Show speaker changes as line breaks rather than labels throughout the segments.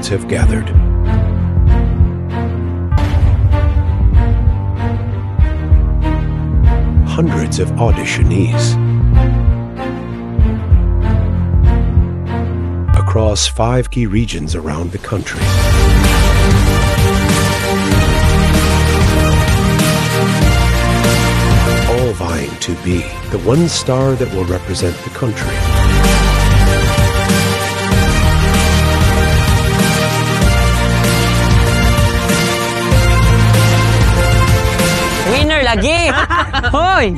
crowds have gathered. Hundreds of auditionees across 5 key regions around the country. All vying to be the one star that will represent the country.
Winner lagi! Hoy!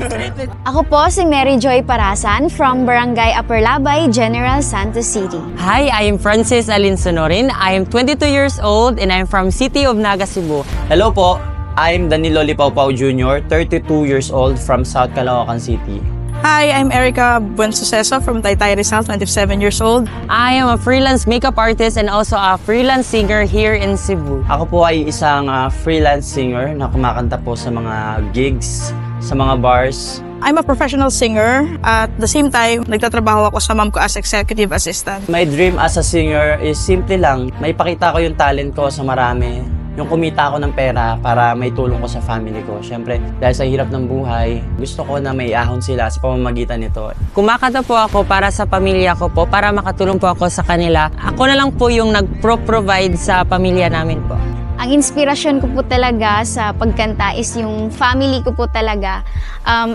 Ako po si Mary Joy Parasan from Barangay Aperlabay, General Santos City.
Hi, I am Francis Alin Sonorin. I am 22 years old and I am from City of Naga, Cebu.
Hello po, I'm Danilo Lipao-Pao Jr., 32 years old from South Caloocan City.
Hi, I'm Erica Buensuceso from Taytay Rizal, 27 years old.
I am a freelance makeup artist and also a freelance singer here in Cebu.
Ako po ay isang freelance singer na kumakanta po sa mga gigs, sa mga bars.
I'm a professional singer. At the same time, nagtatrabaho ako sa mom ko as executive assistant.
My dream as a singer is simple lang. May pakita ko yung talent ko sa marami. Yung kumita ako ng pera para may tulong ko sa family ko. Siyempre, dahil sa hirap ng buhay, gusto ko na may ahon sila sa pamamagitan nito.
Kumakanta po ako para sa pamilya ko po, para makatulong po ako sa kanila. Ako na lang po yung nag-provide sa pamilya namin po.
Ang inspirasyon ko po talaga sa pagkanta is yung family ko po talaga.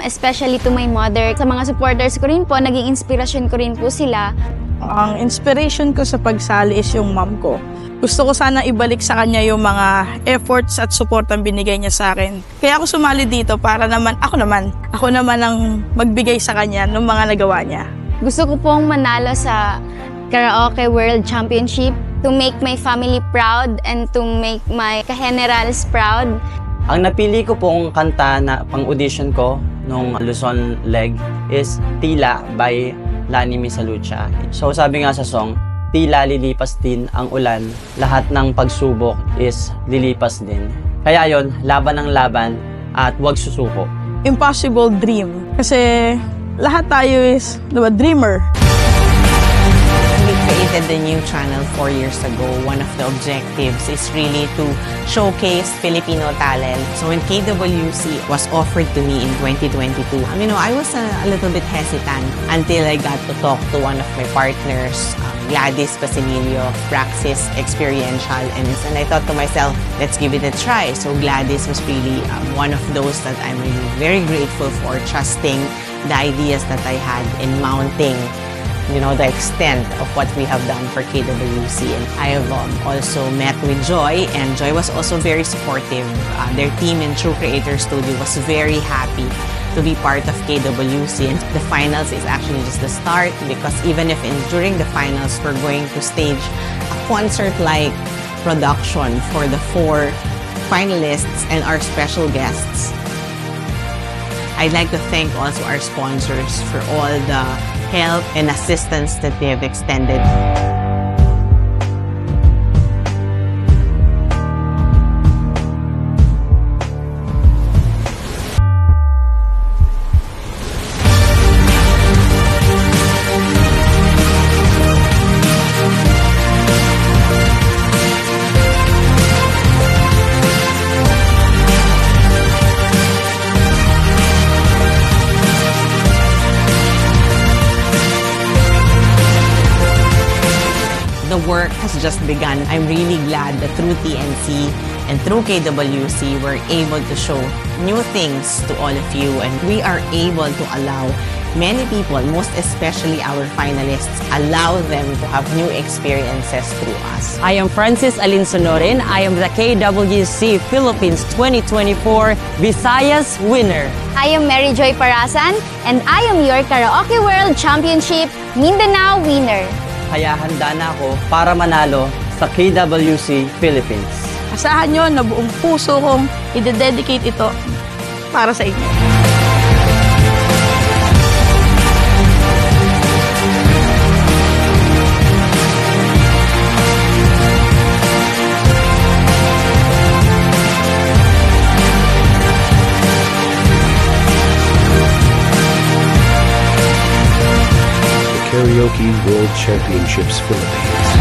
Especially to my mother. Sa mga supporters ko rin po, naging inspirasyon ko rin po sila.
Ang inspiration ko sa pagsali is yung mom ko. Gusto ko sana ibalik sa kanya yung mga efforts at support ang binigay niya sa akin. Kaya ako sumali dito para naman, ako naman ang magbigay sa kanya ng mga nagawa niya.
Gusto ko pong manalo sa Karaoke World Championship to make my family proud and to make my ka-generals proud.
Ang napili ko pong kanta na pang-audition ko nung Luzon leg is Tila by Lani Misalucha. So sabi nga sa song, tila lilipas din ang ulan, lahat ng pagsubok is lilipas din. Kaya yon, laban ng laban at huwag susuko.
Impossible dream. Kasi lahat tayo is, diba, dreamer.
We created the new channel 4 years ago. One of the objectives is really to showcase Filipino talent. So when KWC was offered to me in 2022, I was a little bit hesitant until I got to talk to one of my partners, Gladys Pasimilio of Praxis Experiential, and I thought to myself, let's give it a try. So Gladys was really one of those that I'm really very grateful for, trusting the ideas that I had in mounting the extent of what we have done for KWC. And I have also met with Joy, and Joy was also very supportive. Their team in True Creator Studio was very happy to be part of KWC. And the finals is actually just the start, because even if during the finals we're going to stage a concert-like production for the 4 finalists and our special guests. I'd like to thank also our sponsors for all the help and assistance that they have extended. The work has just begun. I'm really glad that through TNC and through KWC, we're able to show new things to all of you, and we are able to allow many people, most especially our finalists, allow them to have new experiences through us.
I am Francis Alin Sonorin. I am the KWC Philippines 2024 Visayas winner.
I am Mary Joy Parasan and I am your Karaoke World Championship Mindanao winner.
Kaya handa na ako para manalo sa KWC Philippines.
Asahan nyo na buong puso kong i-dedicate ito para sa inyo.
Karaoke World Championships Philippines.